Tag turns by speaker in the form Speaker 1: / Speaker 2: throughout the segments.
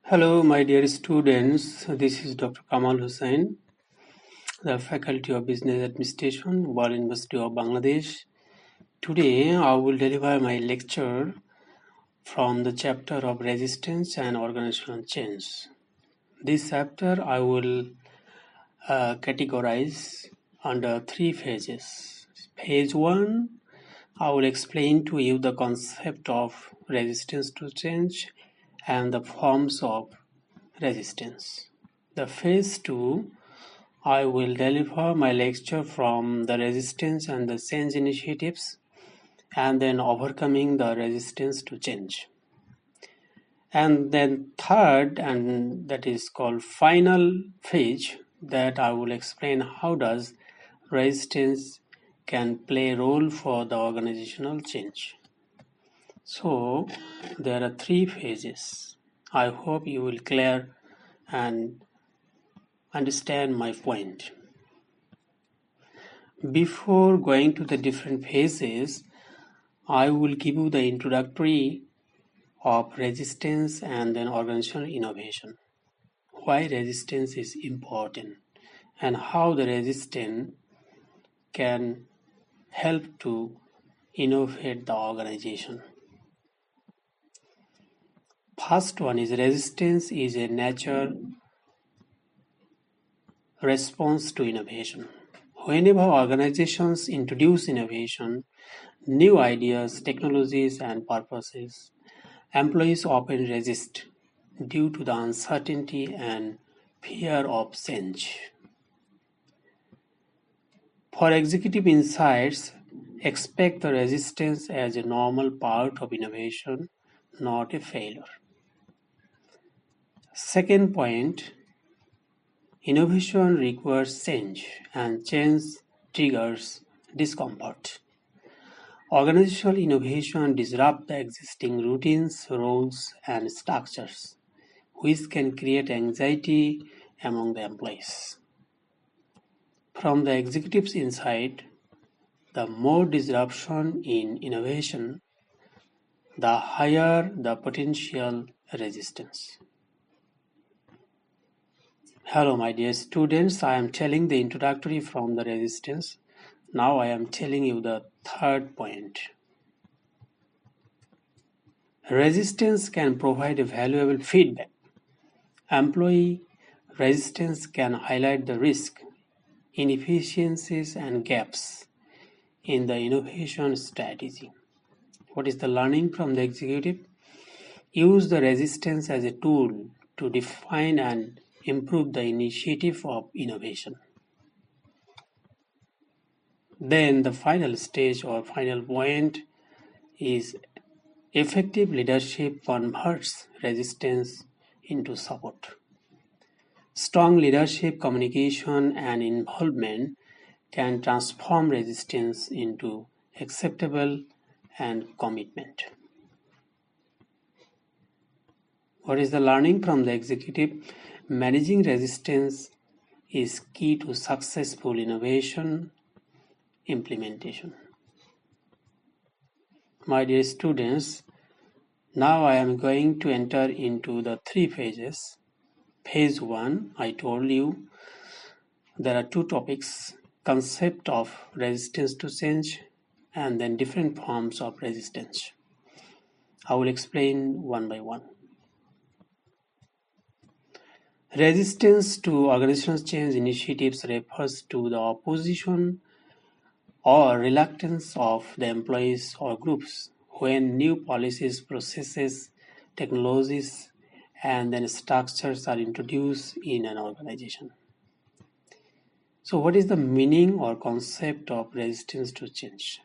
Speaker 1: Hello, my dear students. This is Dr. Kamal Hussain, the Faculty of Business Administration, World University of Bangladesh. Today, I will deliver my lecture from the chapter of resistance and organizational change. This chapter I will categorize under three phases. Phase 1, I will explain to you the concept of resistance to change and the forms of resistance. The phase 2, I will deliver my lecture from the resistance and the change initiatives and then overcoming the resistance to change. And then third, and that is called final phase, that I will explain how does resistance can play a role for the organizational change. So there are three phases. I hope you will clear and understand my point. Before going to the different phases, I will give you the introductory of resistance and then organizational innovation. Why resistance is important and how the resistance can help to innovate the organization. First one is resistance is a natural response to innovation. Whenever organizations introduce innovation, new ideas, technologies, and purposes, employees often resist due to the uncertainty and fear of change. For executive insights, expect the resistance as a normal part of innovation, not a failure. Second point, innovation requires change and change triggers discomfort. Organizational innovation disrupts the existing routines, roles, and structures, which can create anxiety among the employees. From the executive's insight, the more disruption in innovation, the higher the potential resistance. Hello, my dear students. I am telling the introductory from the resistance. Now I am telling you the third point. Resistance can provide a valuable feedback. Employee resistance can highlight the risk, inefficiencies, and gaps in the innovation strategy. What is the learning from the executive? Use the resistance as a tool to define and improve the initiative of innovation. Then the final stage or final point is effective leadership converts resistance into support. Strong leadership, communication, and involvement can transform resistance into acceptable and commitment. What is the learning from the executive? Managing resistance is key to successful innovation implementation. My dear students, now I am going to enter into the three phases. Phase 1, I told you there are two topics, concept of resistance to change and then different forms of resistance. I will explain one by one. Resistance to organizational change initiatives refers to the opposition or reluctance of the employees or groups when new policies, processes, technologies, and then structures are introduced in an organization. So what is the meaning or concept of resistance to change?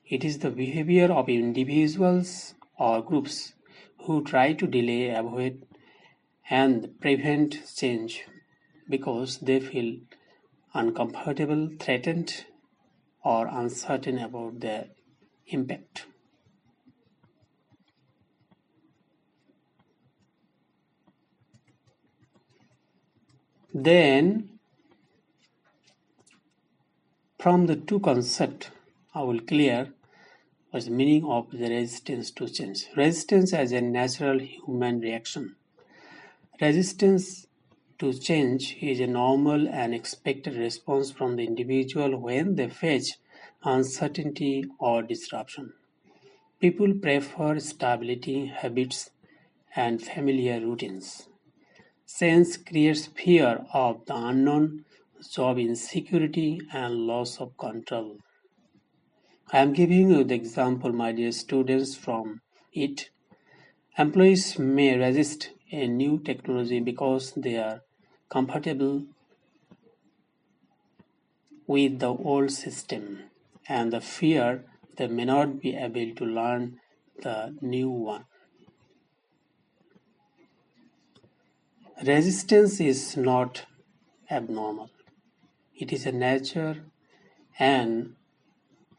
Speaker 1: It is the behavior of individuals or groups who try to delay, avoid, and prevent change because they feel uncomfortable, threatened, or uncertain about their impact. Then, from the two concepts, I will clear what's the meaning of the resistance to change. Resistance as a natural human reaction Resistance to change is a normal and expected response from the individual when they face uncertainty or disruption. People prefer stability, habits, and familiar routines. Change creates fear of the unknown, job insecurity, and loss of control. I am giving you the example, my dear students, from it. Employees may resist a new technology because they are comfortable with the old system and the fear they may not be able to learn the new one. Resistance is not abnormal. It is a nature and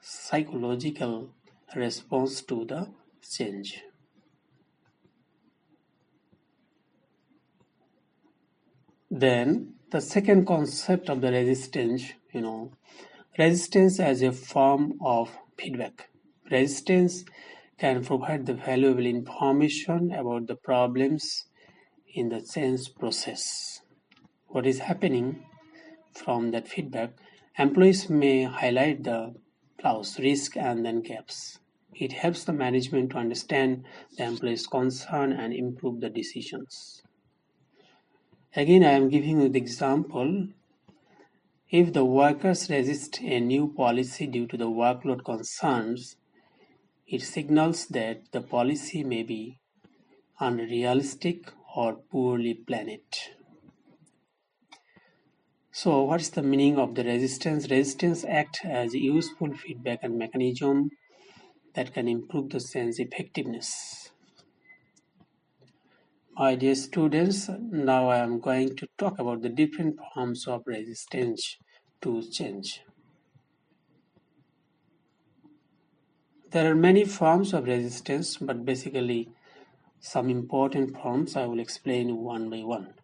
Speaker 1: psychological response to the change. Then the second concept of the resistance, resistance as a form of feedback. Resistance can provide the valuable information about the problems in the change process. What is happening from that feedback? Employees may highlight the flaws, risks, and then gaps. It helps the management to understand the employee's concern and improve the decisions. Again, I am giving you the example. If the workers resist a new policy due to the workload concerns, it signals that the policy may be unrealistic or poorly planned. So, what is the meaning of the resistance? Resistance acts as a useful feedback and mechanism that can improve the change effectiveness. My dear students, now I am going to talk about the different forms of resistance to change. There are many forms of resistance, but basically some important forms I will explain one by one.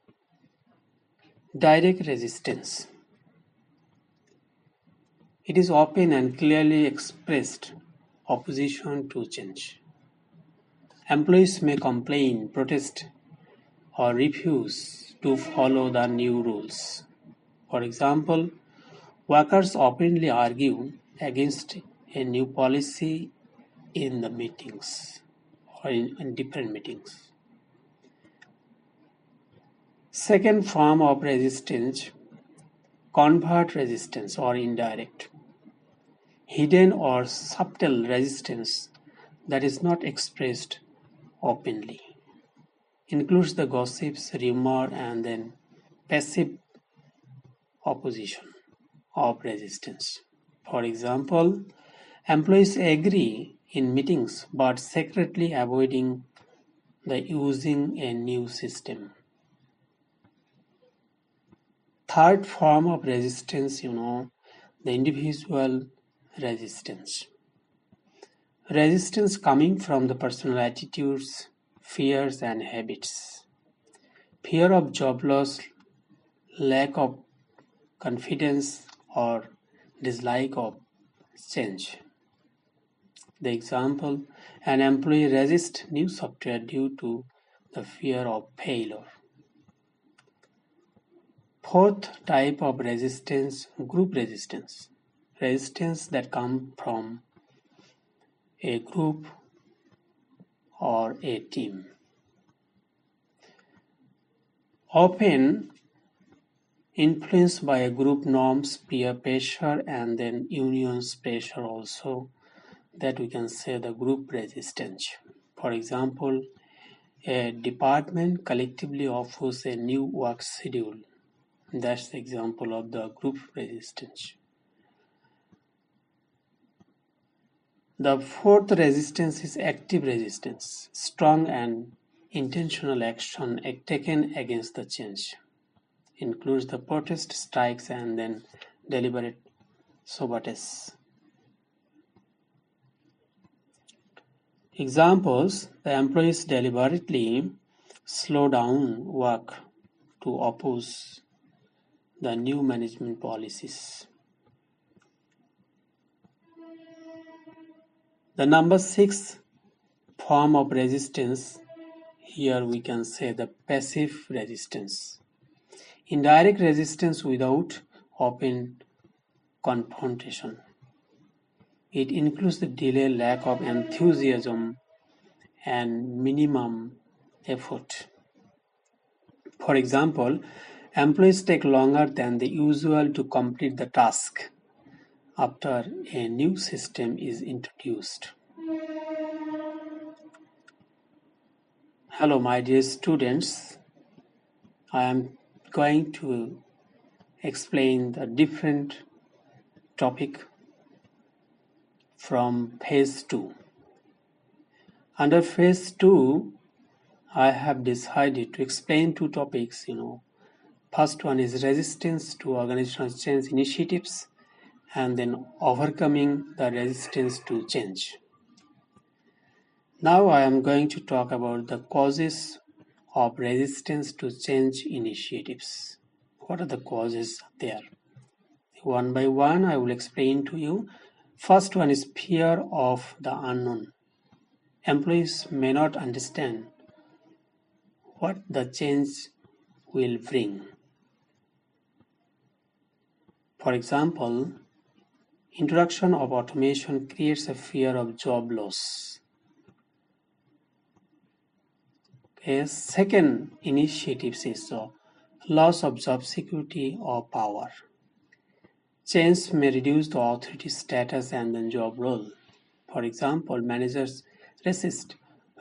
Speaker 1: Direct resistance. It is open and clearly expressed opposition to change. Employees may complain, protest, or refuse to follow the new rules. For example, workers openly argue against a new policy in the meetings or in different meetings. Second form of resistance, covert resistance or indirect. Hidden or subtle resistance that is not expressed openly. Includes the gossips, rumor, and then passive opposition of resistance. For example, employees agree in meetings but secretly avoiding the using a new system. Third form of resistance, the individual resistance. Resistance coming from the personal attitudes, fears, and habits. Fear of job loss, lack of confidence, or dislike of change. The example, an employee resists new software due to the fear of failure. Fourth type of resistance, group resistance. Resistance that comes from a group or a team. Often influenced by a group norms, peer pressure, and then unions pressure also, that we can say the group resistance. For example, a department collectively offers a new work schedule. That's the example of the group resistance. The fourth resistance is active resistance, strong and intentional action taken against the change. Includes the protest, strikes, and then deliberate sabotage. Examples, the employees deliberately slow down work to oppose the new management policies. The number 6 form of resistance Here we can say the passive resistance. Indirect resistance without open confrontation. It includes the delay, lack of enthusiasm, and minimum effort. For example, employees take longer than the usual to complete the task after a new system is introduced. Hello, my dear students. I am going to explain the different topic from phase 2. Under phase 2, I have decided to explain two topics. First one is resistance to organizational change initiatives, and then overcoming the resistance to change. Now I am going to talk about the causes of resistance to change initiatives. What are the causes there? One by one I will explain to you. First one is fear of the unknown. Employees may not understand what the change will bring. For example, introduction of automation creates a fear of job loss. A second initiative is the loss of job security or power. Change may reduce the authority status and the job role. For example, managers resist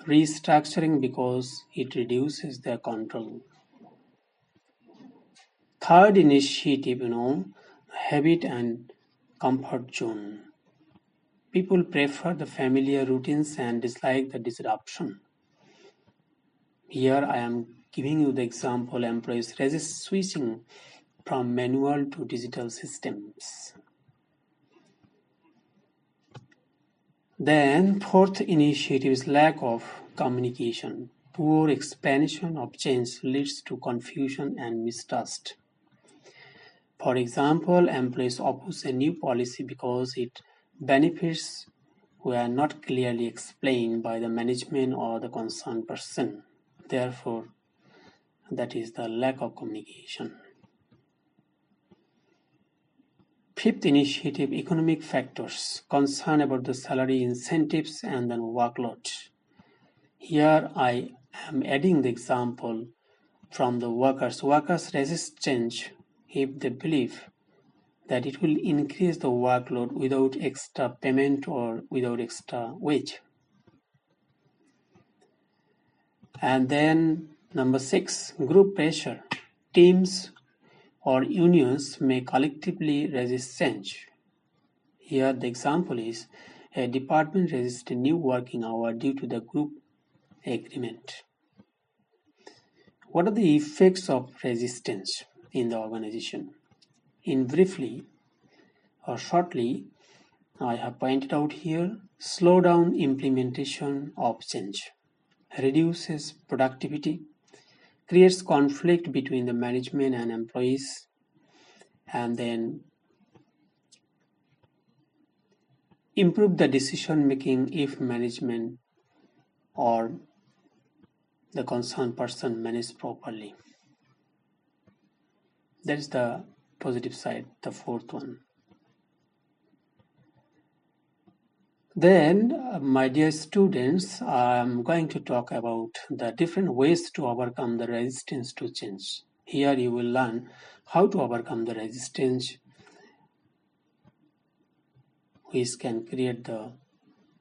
Speaker 1: restructuring because it reduces their control. Third initiative, habit and comfort zone. People prefer the familiar routines and dislike the disruption. Here I am giving you the example: employees resist switching from manual to digital systems. Then fourth initiative is lack of communication. Poor explanation of change leads to confusion and mistrust. For example, employees oppose a new policy because its benefits were not clearly explained by the management or the concerned person. Therefore, that is the lack of communication. Fifth initiative, economic factors, concern about the salary, incentives, and then workload. Here I am adding the example from the workers. Workers resist change if they believe that it will increase the workload without extra payment or without extra wage. And then number 6, group pressure. Teams or unions may collectively resist change. Here the example is a department resists a new working hour due to the group agreement. What are the effects of resistance in the organization? In briefly or shortly, I have pointed out here: slow down implementation of change, reduces productivity, creates conflict between the management and employees, and then improve the decision making if management or the concerned person manage properly. That is the positive side, the fourth one. Then, my dear students, I'm going to talk about the different ways to overcome the resistance to change. Here you will learn how to overcome the resistance which can create the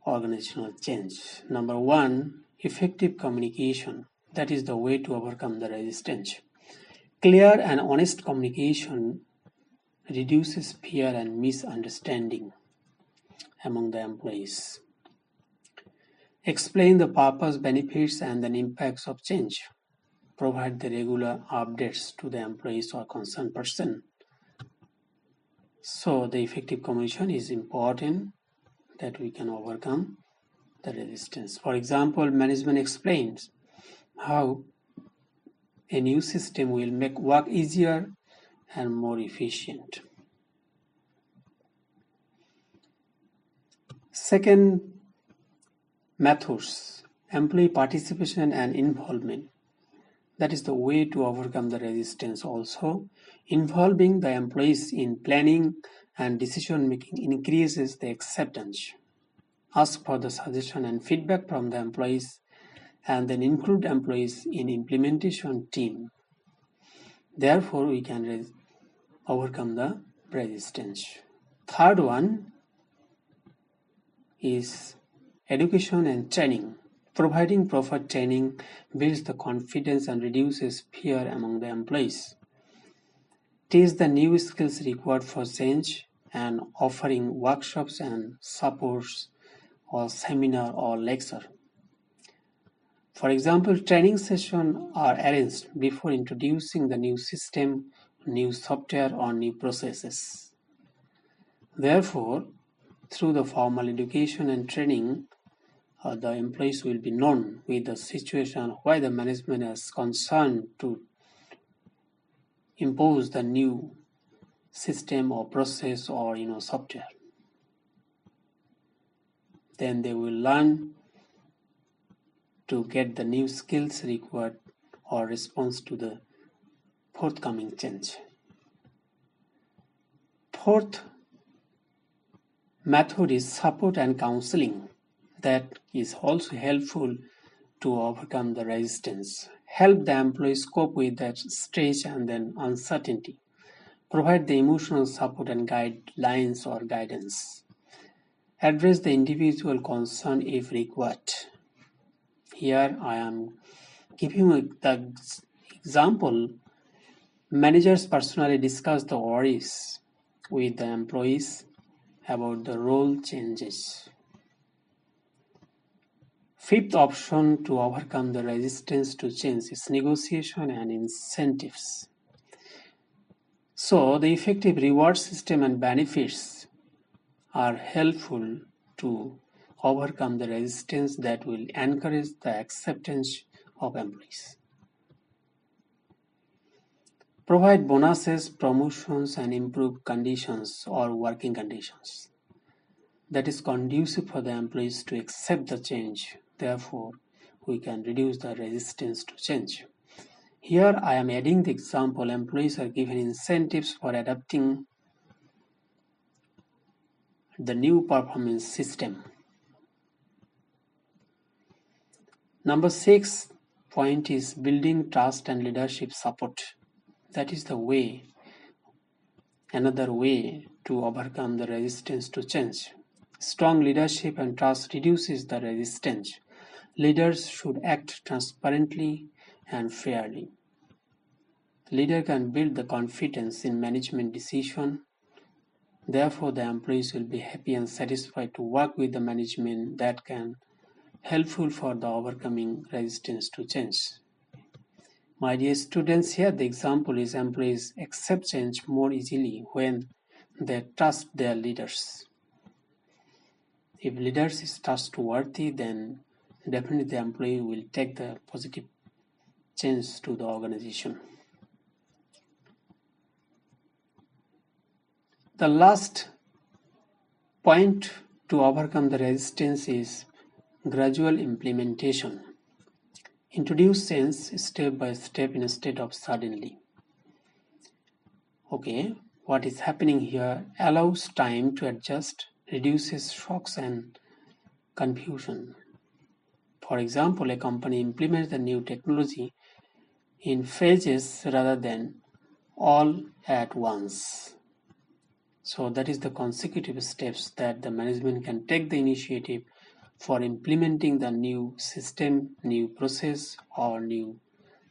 Speaker 1: organizational change. Number 1, effective communication. That is the way to overcome the resistance. Clear and honest communication reduces fear and misunderstanding among the employees. Explain the purpose, benefits, and the impacts of change. Provide the regular updates to the employees or concerned person. So the effective communication is important that we can overcome the resistance. For example, management explains how a new system will make work easier and more efficient. Second, methods. employee participation and involvement. That is the way to overcome the resistance. Also, involving the employees in planning and decision making increases the acceptance. Ask for the suggestion and feedback from the employees and then include employees in implementation team. Therefore, we can overcome the resistance. Third one is education and training. Providing proper training builds the confidence and reduces fear among the employees. Teach the new skills required for change and offering workshops and supports or seminar or lecture. For example, training sessions are arranged before introducing the new system, new software or new processes. Therefore, through the formal education and training, the employees will be known with the situation why the management is concerned to impose the new system or process or software. Then they will learn to get the new skills required or response to the forthcoming change. Fourth method is support and counseling. That is also helpful to overcome the resistance. Help the employees cope with that stress and then uncertainty. Provide the emotional support and guidelines or guidance. Address the individual concern if required. Here I am giving the example. Managers personally discuss the worries with the employees about the role changes. Fifth option to overcome the resistance to change is negotiation and incentives. So the effective reward system and benefits are helpful to overcome the resistance that will encourage the acceptance of employees. Provide bonuses, promotions, and improved conditions or working conditions that is conducive for the employees to accept the change. Therefore, we can reduce the resistance to change. Here I am adding the example. Employees are given incentives for adopting the new performance system. Number 6 point is building trust and leadership support. That is the way, another way to overcome the resistance to change. Strong leadership and trust reduces the resistance. Leaders should act transparently and fairly. Leader can build the confidence in management decision. Therefore, the employees will be happy and satisfied to work with the management that can helpful for the overcoming resistance to change. My dear students, here the example is employees accept change more easily when they trust their leaders. If leaders is trustworthy, then definitely the employee will take the positive change to the organization. The last point to overcome the resistance is gradual implementation. Introduce change step by step instead of suddenly. Okay, what is happening here allows time to adjust, reduces shocks and confusion. For example, a company implements the new technology in phases rather than all at once. So that is the consecutive steps that the management can take the initiative for implementing the new system, new process, or new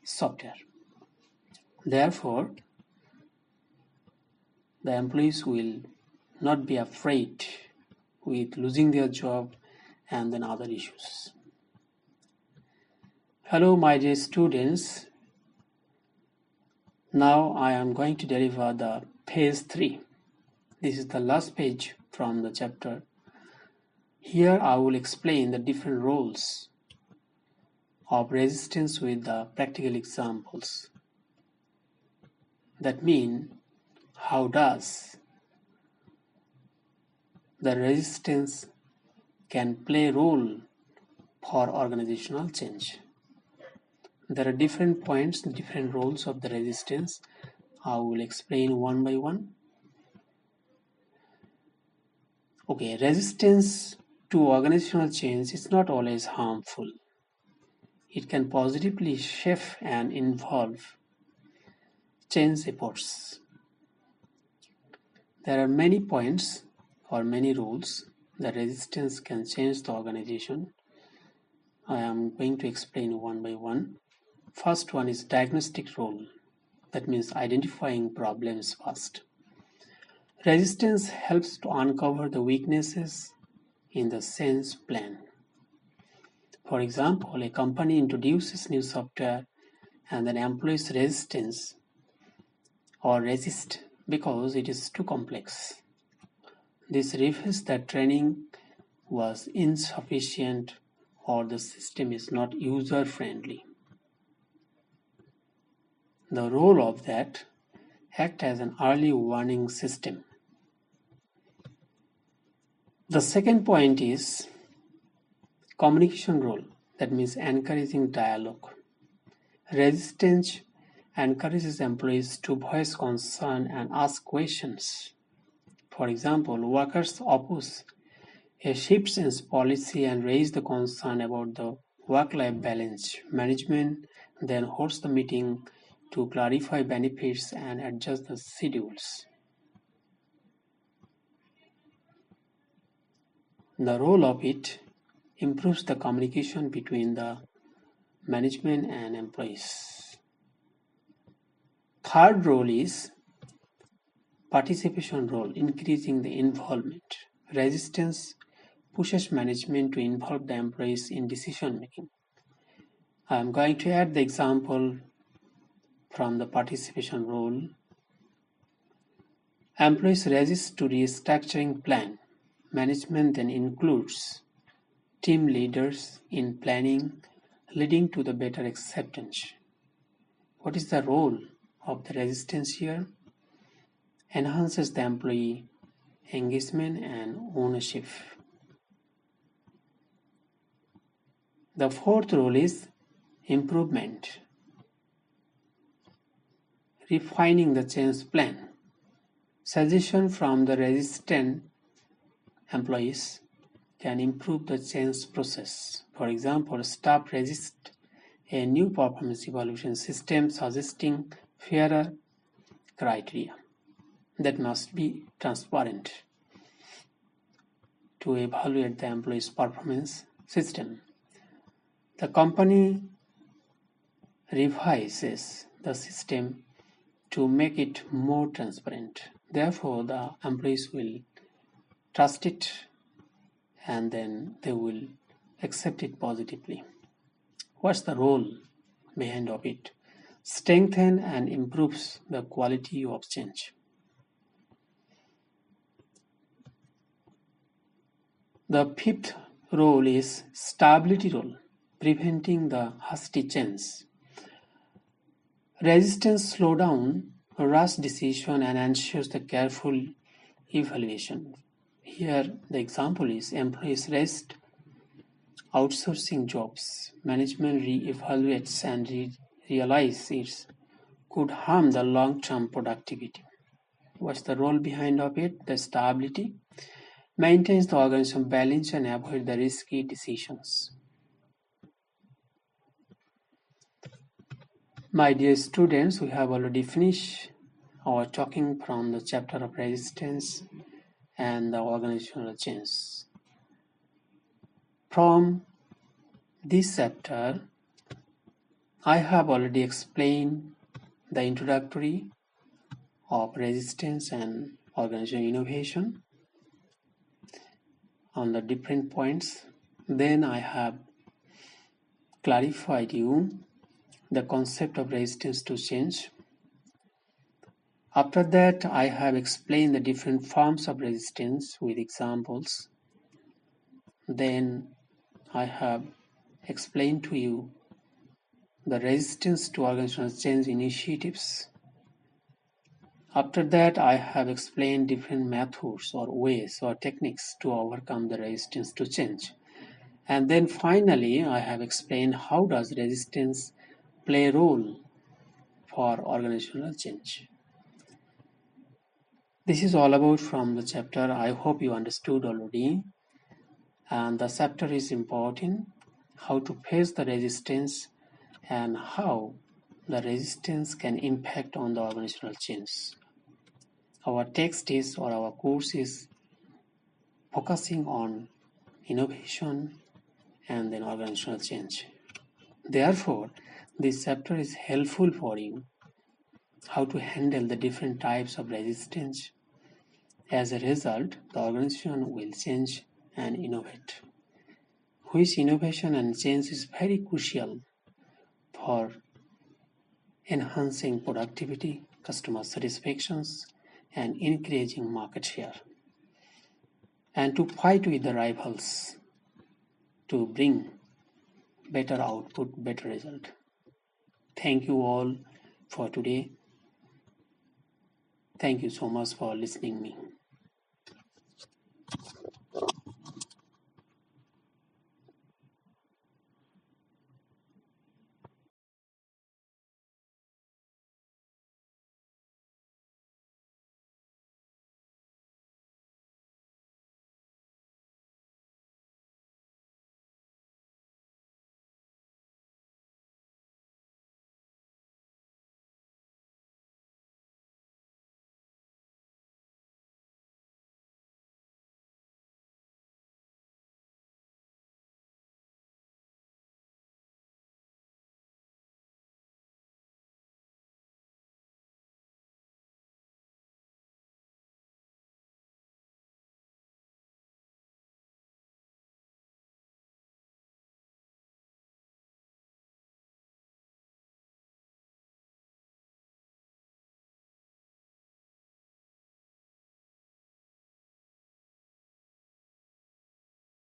Speaker 1: software. Therefore, the employees will not be afraid with losing their job and then other issues. Hello, my dear students. Now I am going to deliver the phase 3. This is the last page from the chapter. Here I will explain the different roles of resistance with the practical examples. That means, how does the resistance can play a role for organizational change. There are different points, different roles of the resistance. I will explain one by one. Okay, resistance to organizational change is not always harmful. It can positively shape and involve change efforts. There are many points or many roles that resistance can change the organization. I am going to explain one by one. First one is diagnostic role. That means identifying problems first. Resistance helps to uncover the weaknesses in the change plan. For example, a company introduces new software and then employees resistance or resist because it is too complex. This reveals that training was insufficient or the system is not user-friendly. The role of that act as an early warning system. The second point is communication role. That means encouraging dialogue. Resistance encourages employees to voice concern and ask questions. For example, workers oppose a shift change policy and raise the concern about the work-life balance. Management then holds the meeting to clarify benefits and adjust the schedules. The role of it improves the communication between the management and employees. Third role is participation role, increasing the involvement. Resistance pushes management to involve the employees in decision making. I am going to add the example from the participation role. Employees resist to restructuring plan. Management then includes team leaders in planning, leading to the better acceptance. What is the role of the resistance here? Enhances the employee engagement and ownership. The fourth role is improvement, refining the change plan. Suggestion from the resistant employees can improve the change process. For example, staff resist a new performance evaluation system suggesting fairer criteria that must be transparent to evaluate the employee's performance system. The company revises the system to make it more transparent. Therefore, the employees will trust it and then they will accept it positively. What's the role behind of it? Strengthen and improves the quality of change. The fifth role is stability role, preventing the hasty change. Resistance slows down rush decision and ensures the careful evaluation. Here the example is employees resist outsourcing jobs. Management re-evaluates and realizes it could harm the long-term productivity. What's the role behind of it? The stability maintains the organization balance and avoid the risky decisions. My dear students, we have already finished our talking from the chapter of resistance and the organizational change. From this chapter, I have already explained the introductory of resistance and organizational innovation on the different points. Then I have clarified you the concept of resistance to change. After that, I have explained the different forms of resistance with examples. Then I have explained to you the resistance to organizational change initiatives. After that, I have explained different methods or ways or techniques to overcome the resistance to change. And then finally, I have explained how does resistance play a role for organizational change. This is all about from the chapter. I hope you understood already. And the chapter is important, how to face the resistance and how the resistance can impact on the organizational change. Our text is or our course is focusing on innovation and then organizational change. Therefore, this chapter is helpful for you how to handle the different types of resistance. As a result, the organization will change and innovate. Which innovation and change is very crucial for enhancing productivity, customer satisfactions, and increasing market share, and to fight with the rivals to bring better output, better result. Thank you all for today. Thank you so much for listening me.